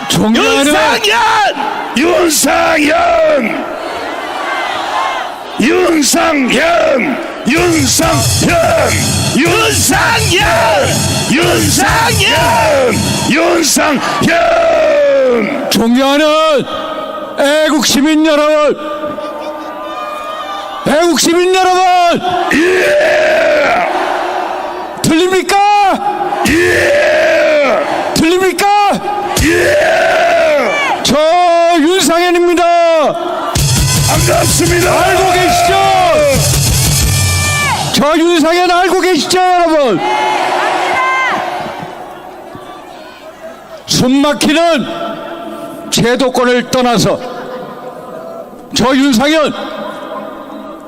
존경하는 윤상현 존경하는 애국 시민 여러분, 애국 시민 여러분, 들립니까? 들립니까? 저 윤상현입니다. 반갑습니다. 알고 계시죠? 저 윤상현 알고 계시죠, 여러분? 숨막히는 제도권을 떠나서 저 윤상현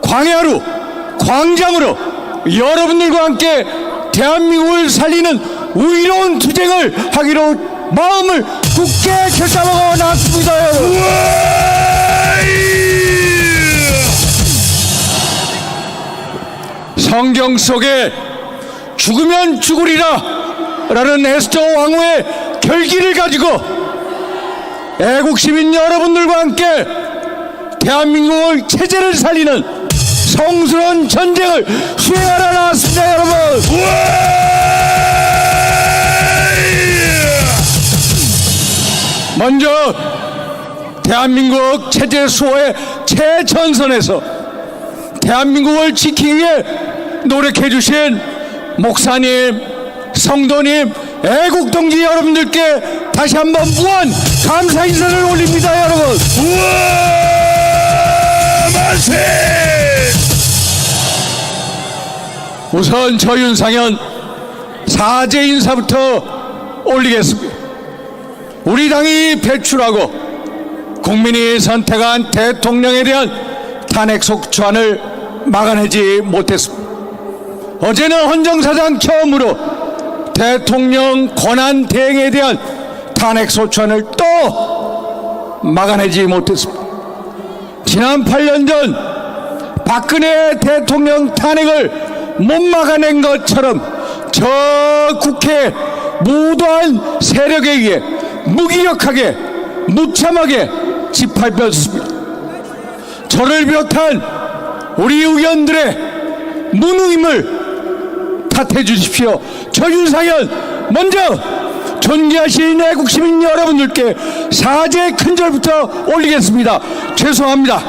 광야로, 광장으로 여러분들과 함께 대한민국을 살리는 의로운 투쟁을 하기로 마음을 굳게 결심하고 나왔습니다. 여러분. 성경 속에 죽으면 죽으리라 라는 에스더 왕후의 결기를 가지고 애국 시민 여러분들과 함께 대한민국의 체제를 살리는 성스러운 전쟁을 수행하러 나왔습니다. 여러분, 먼저 대한민국 체제 수호의 최전선에서 대한민국을 지키기 위해 노력해 주신 목사님, 성도님, 애국동지 여러분들께 다시 한번 무한 감사 인사를 올립니다. 여러분, 우선 저 윤상현 사죄 인사부터 올리겠습니다. 우리 당이 배출하고 국민이 선택한 대통령에 대한 탄핵 속초안을 막아내지 못했습니다. 어제는 헌정사상 처음으로 대통령 권한 대행에 대한 탄핵 소추안을 또 막아내지 못했습니다. 지난 8년 전 박근혜 대통령 탄핵을 못 막아낸 것처럼 저 국회 무도한 세력에 의해 무기력하게 무참하게 짓밟혔습니다. 저를 비롯한 우리 의원들의 무능임을 탓해 주십시오. 저 윤상현 먼저 존귀하신 애국시민 여러분들께 사죄의 큰절부터 올리겠습니다. 죄송합니다.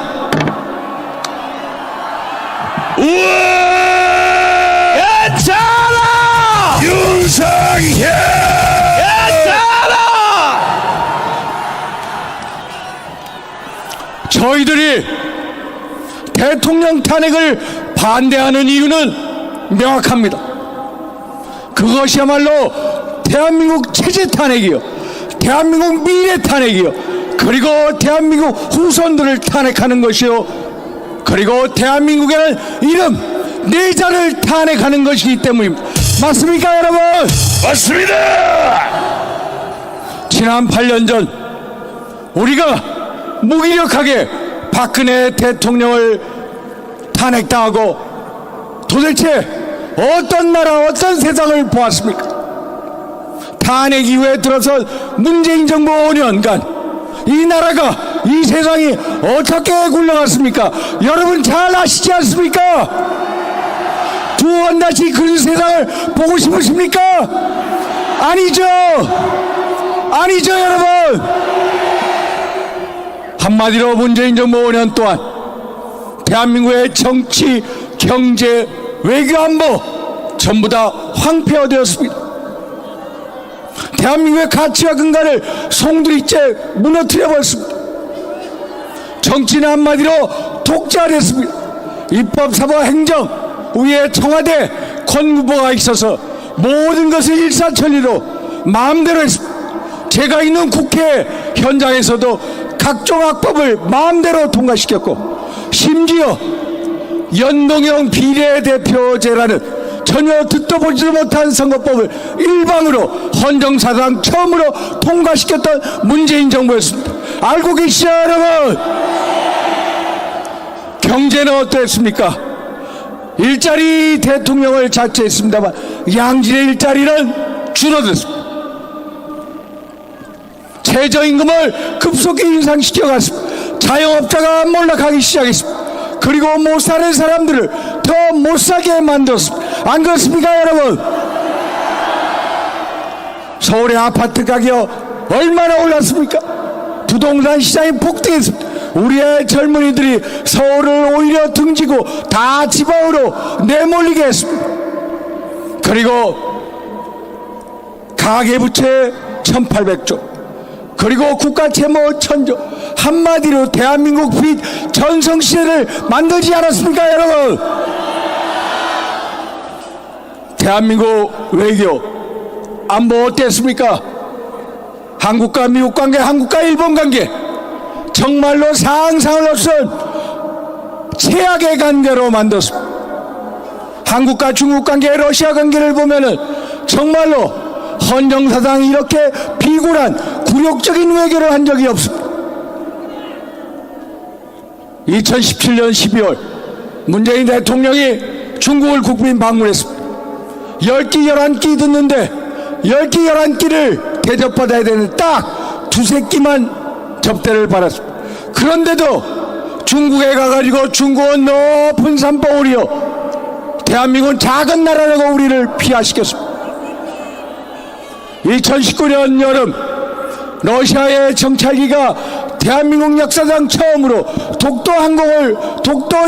괜찮아! 윤상현! 괜찮아! 저희들이 대통령 탄핵을 반대하는 이유는 명확합니다. 그것이야말로 대한민국 체제 탄핵이요, 대한민국 미래 탄핵이요, 그리고 대한민국 후손들을 탄핵하는 것이요, 그리고 대한민국에는 이름 내자를 탄핵하는 것이기 때문입니다. 맞습니까, 여러분? 맞습니다. 지난 8년 전 우리가 무기력하게 박근혜 대통령을 탄핵당하고 도대체 어떤 나라, 어떤 세상을 보았습니까? 탄핵 이후에 들어서 문재인 정부 5년간 이 나라가, 이 세상이 어떻게 굴러갔습니까? 여러분 잘 아시지 않습니까? 두 번 다시 그런 세상을 보고 싶으십니까? 아니죠. 아니죠, 여러분. 한마디로 문재인 정부 5년 동안 대한민국의 정치, 경제, 외교, 안보 전부 다 황폐화되었습니다. 대한민국의 가치와 근간을 송두리째 무너뜨려 버렸습니다. 정치는 한마디로 독재화됐습니다. 입법, 사법, 행정 위에 청와대, 권후보가 있어서 모든 것을 일사천리로 마음대로 했습니다. 제가 있는 국회 현장에서도 각종 악법을 마음대로 통과시켰고, 심지어 연동형 비례대표제라는 전혀 듣도 보지도 못한 선거법을 일방으로 헌정사상 처음으로 통과시켰던 문재인 정부였습니다. 알고 계시죠, 여러분? 경제는 어땠습니까? 일자리 대통령을 자처했습니다만 양질의 일자리는 줄어들었습니다. 최저임금을 급속히 인상시켜갔습니다. 자영업자가 몰락하기 시작했습니다. 그리고 못 사는 사람들을 더 못 사게 만들었습니다. 안 그렇습니까 여러분? 서울의 아파트 가격 얼마나 올랐습니까? 부동산 시장이 폭등했습니다. 우리의 젊은이들이 서울을 오히려 등지고 다 지방으로 내몰리게 했습니다. 그리고 가계부채 1800조, 그리고 국가채무 1000조, 한마디로 대한민국 빚 전성시대를 만들지 않았습니까 여러분? 대한민국 외교 안보 어땠습니까? 한국과 미국 관계, 한국과 일본 관계, 정말로 상상을 넘은 최악의 관계로 만들었습니다. 한국과 중국 관계, 러시아 관계를 보면은 정말로 헌정사상 이렇게 비굴한 굴욕적인 외교를 한 적이 없습니다. 2017년 12월 문재인 대통령이 중국을 국빈 방문했습니다. 10끼 11끼 듣는데 10끼 11끼를 대접받아야 되는 딱 두세 끼만 접대를 받았습니다. 그런데도 중국에 가가지고 중국은 높은 산봉우리요, 대한민국은 작은 나라라고 우리를 피하시켰습니다. 2019년 여름 러시아의 정찰기가 대한민국 역사상 처음으로 독도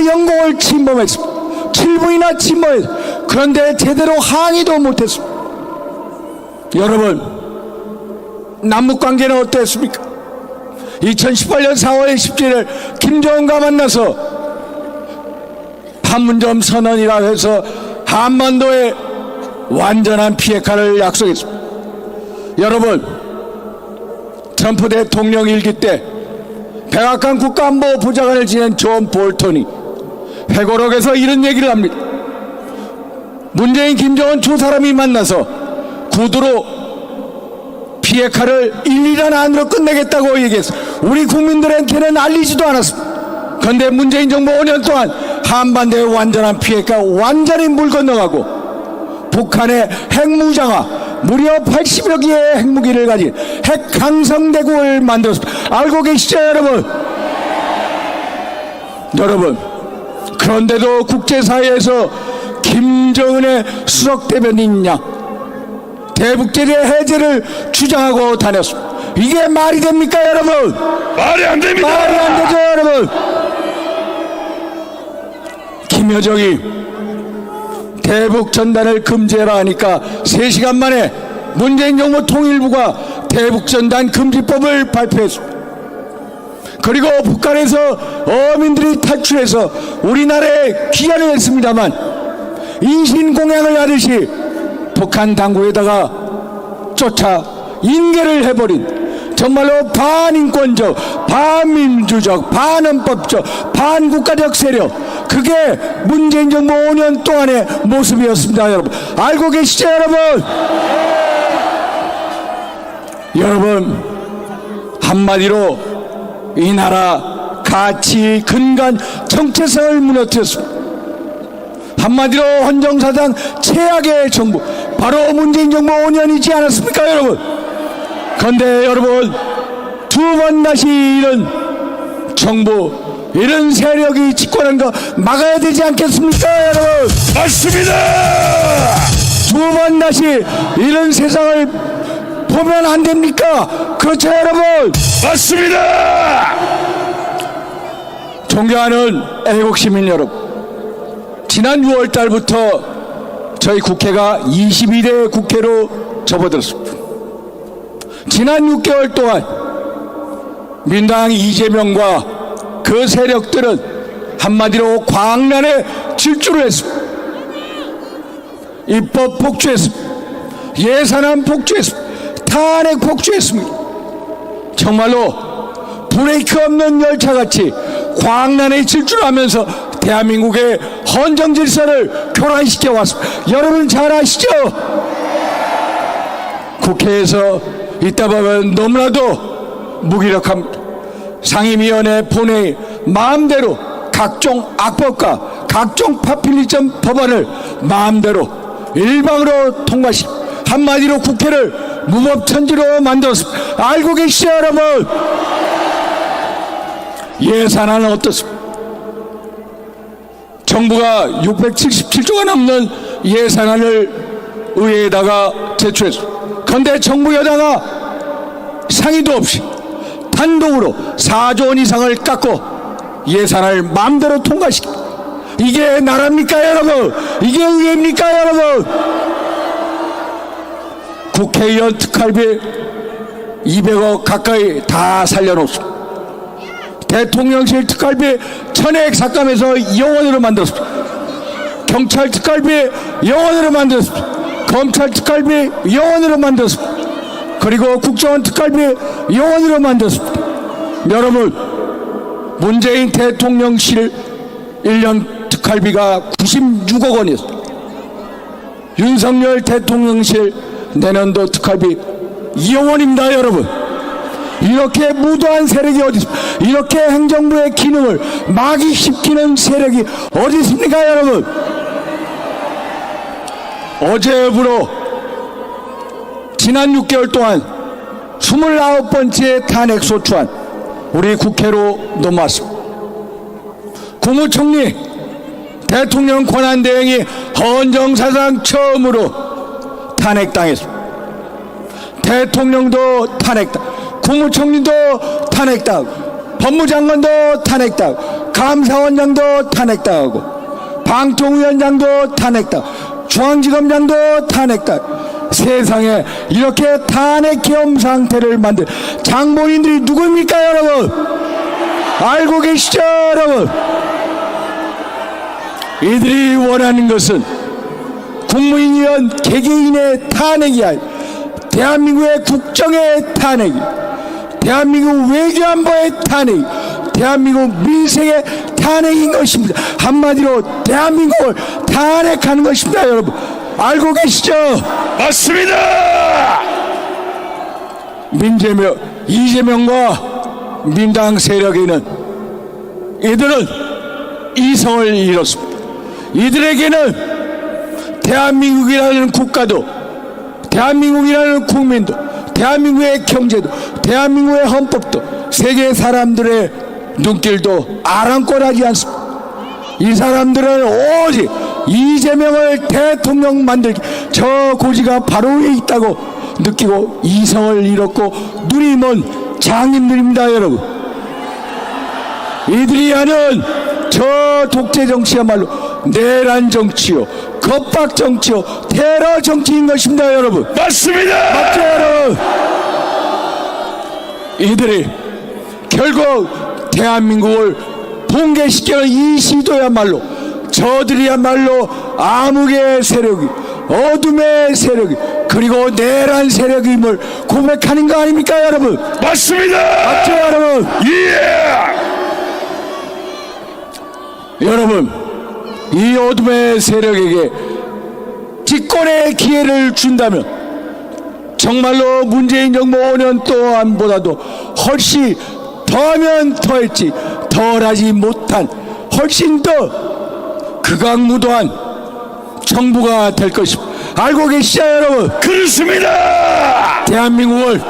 영공을 침범했습니다. 7분이나 침범했습니다. 그런데 제대로 항의도 못했습니다. 여러분, 남북관계는 어땠습니까? 2018년 4월 17일 김정은과 만나서 판문점 선언이라 해서 한반도에 완전한 비핵화를 약속했습니다. 여러분, 트럼프 대통령 일기 때 백악관 국가안보 보좌관을 지낸 존 볼턴이 회고록에서 이런 얘기를 합니다. 문재인, 김정은 두 사람이 만나서 구두로 비핵화를 1~2년 안으로 끝내겠다고 얘기했어. 우리 국민들한테는 알리지도 않았습니다. 그런데 문재인 정부 5년 동안 한반도의 완전한 비핵화 완전히 물 건너가고 북한의 핵무장화, 무려 80여 개의 핵무기를 가진 핵강성대국을 만들었습니다. 알고 계시죠 여러분? 여러분, 그런데도 국제사회에서 김정은의 수석대변인이냐 대북제재 해제를 주장하고 다녔습니다. 이게 말이 됩니까 여러분? 말이 안 됩니다. 말이 안 되죠 여러분? 김여정이 대북 전단을 금지해라 하니까 3시간 만에 문재인 정부 통일부가 대북 전단 금지법을 발표했습니다. 그리고 북한에서 어민들이 탈출해서 우리나라에 귀환을 했습니다만 인신공양을 하듯이 북한 당국에다가 쫓아 인계를 해버린 정말로 반인권적, 반민주적, 반헌법적, 반국가적 세력, 그게 문재인 정부 5년 동안의 모습이었습니다. 여러분 알고 계시죠 여러분? 여러분, 한마디로 이 나라 가치, 근간, 정체성을 무너뜨렸습니다. 한마디로 헌정사상 최악의 정부, 바로 문재인 정부 5년이지 않았습니까 여러분? 그런데 여러분, 두 번 다시 이런 정부, 이런 세력이 집권한 거 막아야 되지 않겠습니까 여러분? 맞습니다. 두 번 다시 이런 세상을 보면 안 됩니까? 그렇죠 여러분? 맞습니다. 존경하는 애국시민 여러분, 지난 6월 달부터 저희 국회가 22대 국회로 접어들었습니다. 지난 6개월 동안 민당 이재명과 그 세력들은 한마디로 광란에 질주를 했습니다. 입법 폭주했습니다. 예산안 폭주했습니다. 탄핵 폭주했습니다. 정말로 브레이크 없는 열차같이 광란에 질주하면서 대한민국의 헌정 질서를 교란시켜 왔습니다. 여러분 잘 아시죠? 국회에서 있다 보면 너무나도 무기력합니다. 상임위원회 본회의 마음대로 각종 악법과 각종 파퓰리즘 법안을 마음대로 일방으로 통과시, 한마디로 국회를 무법천지로 만들었습니다. 알고 계시죠 여러분? 예산안은 어떻습니까? 정부가 677조가 넘는 예산안을 의회에다가 제출했습니다. 그런데 정부 여당은 상의도 없이 단독으로 4조 원 이상을 깎고 예산을 마음대로 통과시킵니다. 이게 나라입니까 여러분? 이게 의회입니까 여러분? 국회의원 특활비 200억 가까이 다 살려놓습니다. 대통령실 특활비 전액 삭감해서 영원으로 만들었습니다. 경찰 특활비 영원으로 만들었습니다. 검찰 특활비 영원으로 만들었습니다. 그리고 국정원 특활비 영원으로 만들었습니다. 여러분, 문재인 대통령실 1년 특활비가 96억 원이었습니다. 윤석열 대통령실 내년도 특활비 2억 원입니다 여러분. 이렇게 무도한 세력이 어디 있습니까? 이렇게 행정부의 기능을 마귀시키는 세력이 어디 있습니까 여러분? 어제부로 지난 6개월 동안 29번째 탄핵소추안 우리 국회로 넘어왔습니다. 국무총리 대통령 권한대행이 헌정사상 처음으로 탄핵당했습니다. 대통령도 탄핵당, 국무총리도 탄핵당하고, 법무장관도 탄핵당하고, 감사원장도 탄핵당하고, 방통위원장도 탄핵당하고, 중앙지검장도 탄핵당하고, 세상에 이렇게 탄핵 겸 상태를 만든 장본인들이 누구입니까 여러분? 알고 계시죠 여러분? 이들이 원하는 것은 국무위원 개개인의 탄핵이 아니라 대한민국의 국정의 탄핵이, 대한민국 외교안보의 탄핵이, 대한민국 민생의 탄핵인 것입니다. 한마디로 대한민국을 탄핵하는 것입니다 여러분. 알고 계시죠? 맞습니다. 이재명과 민당 세력에는 이들은 이성을 잃었습니다. 이들에게는 대한민국이라는 국가도, 대한민국이라는 국민도, 대한민국의 경제도, 대한민국의 헌법도, 세계 사람들의 눈길도 아랑곳하지 않습니다. 이 사람들은 오직 이재명을 대통령 만들기, 저 고지가 바로 위에 있다고 느끼고 이성을 잃었고 눈이 먼 장인들입니다 여러분. 이들이 하는 저 독재 정치야말로 내란 정치요, 겁박 정치요, 테러 정치인 것입니다 여러분. 맞습니다. 맞죠 여러분? 이들이 결국 대한민국을 붕괴시키는 이 시도야말로, 저들이야말로 암흑의 세력이, 어둠의 세력이, 그리고 내란 세력임을 고백하는 거 아닙니까 여러분? 맞습니다. 맞죠 여러분? 예. 여러분, 이 어둠의 세력에게 집권의 기회를 준다면 정말로 문재인 정부 5년 동안보다도 훨씬 더하면 더했지 덜하지 못한 훨씬 더 극악무도한 정부가 될 것입니다. 알고 계시죠 여러분? 그렇습니다. 대한민국을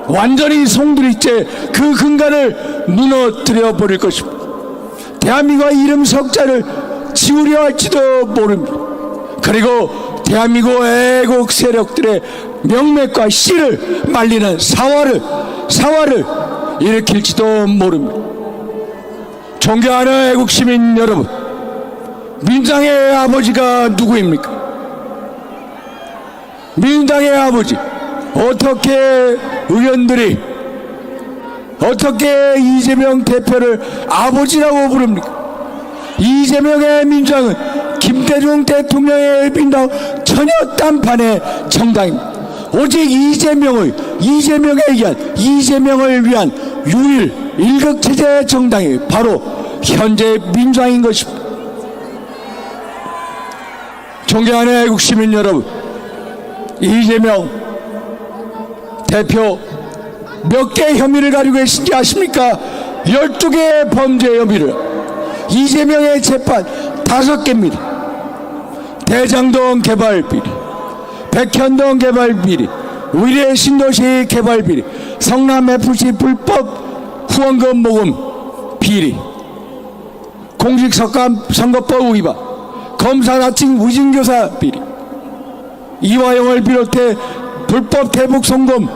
완전히 송두리째 그 근간을 무너뜨려 버릴 것입니다. 대한민국의 이름 석자를 지우려 할지도 모릅니다. 그리고 대한민국 애국 세력들의 명맥과 씨를 말리는 사화를 일으킬지도 모릅니다. 존경하는 애국 시민 여러분, 민주당의 아버지가 누구입니까? 민주당의 아버지, 어떻게 의원들이 어떻게 이재명 대표를 아버지라고 부릅니까? 이재명의 민주당은 김대중 대통령의 민주당 전혀 딴판의 정당입니다. 오직 이재명을 위한 유일 일극체제 정당이 바로 현재 민주당인 것입니다. 존경하는 애국 시민 여러분, 이재명 대표 몇 개 혐의를 가지고 계신지 아십니까? 12개의 범죄 혐의를. 이재명의 재판 5개입니다. 대장동 개발 비리, 백현동 개발 비리, 의뢰 신도시 개발 비리, 성남 FC 불법 후원금 모금 비리, 공직선거법 위반, 검사 자칭 위증교사 비리, 이화영을 비롯해 불법 대북 송금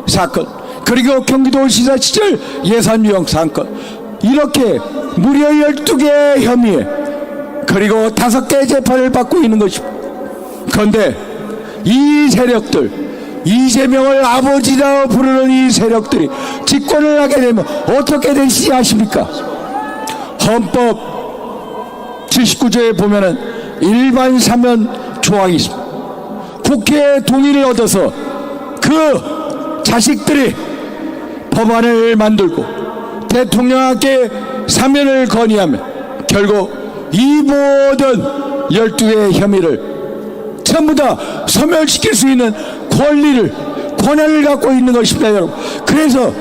사건, 그리고 경기도 시사시절 예산 유용 사건, 이렇게 무려 12개의 혐의에 그리고 5개의 재판을 받고 있는 것입니다. 그런데 이 세력들, 이재명을 아버지라고 부르는 이 세력들이 집권을 하게 되면 어떻게 되시지 아십니까? 헌법 79조에 보면은 일반 사면 조항이 있습니다. 국회의 동의를 얻어서 그 자식들이 법안을 만들고 대통령께 사면을 건의하면 결국 이 모든 12개의 혐의를 전부 다 소멸시킬 수 있는 권한을 갖고 있는 것입니다, 여러분. 그래서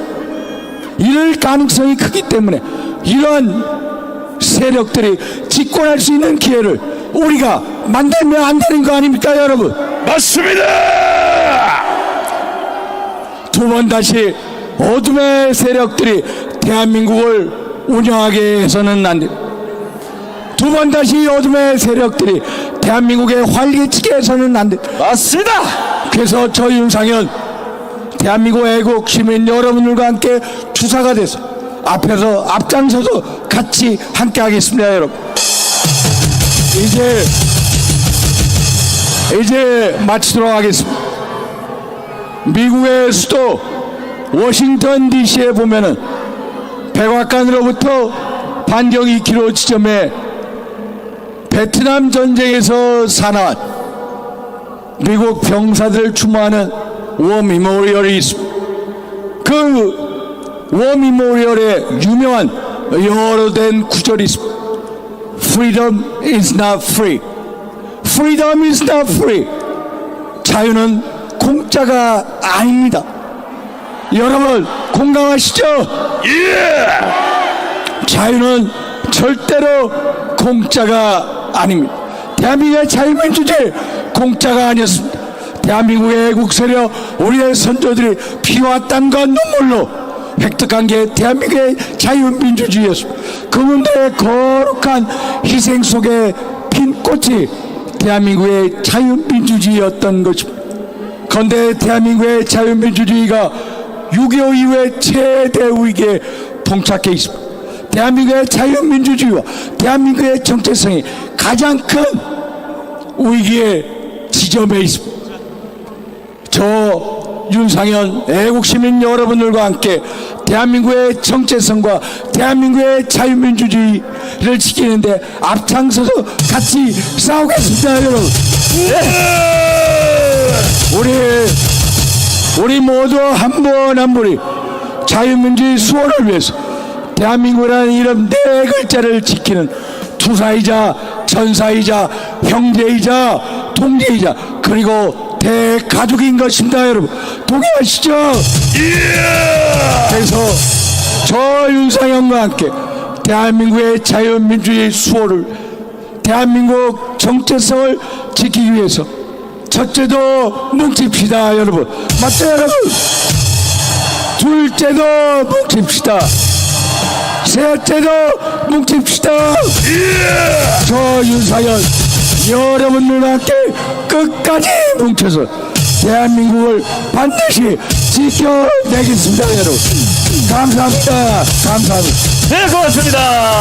이럴 가능성이 크기 때문에 이러한 세력들이 집권할 수 있는 기회를 우리가 만들면 안 되는 거 아닙니까, 여러분? 맞습니다. 두 번 다시 어둠의 세력들이 대한민국을 운영하게 해서는 안 됩니다. 두 번 다시 어둠의 세력들이 대한민국에 활기치게 해서는 안 됩니다. 맞습니다. 그래서 저 윤상현 대한민국 애국 시민 여러분들과 함께 주사가 돼서 앞에서 앞장서서 같이 함께 하겠습니다, 여러분. 이제 마치도록 하겠습니다. 미국의 수도 워싱턴 DC에 보면은 백악관으로부터 반경 2km 지점에 베트남 전쟁에서 사나운 미국 병사들을 추모하는 워 미모리얼이 있습니다. 그 워 미모리얼에 유명한 영어로 된 구절이 있습니다. Freedom is not free. Freedom is not free. 자유는 공짜가 아닙니다. 여러분 공감하시죠? 예. 자유는 절대로 공짜가 아닙니다. 대한민국의 자유민주주의 공짜가 아니었습니다. 대한민국의 애국 세력 우리의 선조들이 피와 땀과 눈물로 획득한 게 대한민국의 자유민주주의였습니다. 그분들의 거룩한 희생 속에 핀 꽃이 대한민국의 자유민주주의였던 것입니다. 그런데 대한민국의 자유민주주의가 6.25 이후에 최대 위기에 봉착해 있습니다. 대한민국의 자유민주주의와 대한민국의 정체성이 가장 큰 위기의 지점에 있습니다. 저 윤상현 애국시민 여러분들과 함께 대한민국의 정체성과 대한민국의 자유민주주의를 지키는데 앞장서서 같이 싸우겠습니다, 여러분. 우리 모두 한 분 한 분이 자유민주주의 수호를 위해서 대한민국이라는 이름 4글자를 지키는 투사이자 전사이자 형제이자 동제이자 그리고 대가족인 것입니다, 여러분. 동의하시죠? 그래서 저 윤상현과 함께 대한민국의 자유민주주의 수호를, 대한민국 정체성을 지키기 위해서 첫째도 뭉칩시다, 여러분. 맞죠, 여러분? 둘째도 뭉칩시다. 셋째도 뭉칩시다. 저 윤상현 여러분들과 함께 끝까지 뭉쳐서 대한민국을 반드시 지켜내겠습니다, 여러분. 감사합니다. 감사합니다. 네, 고맙습니다.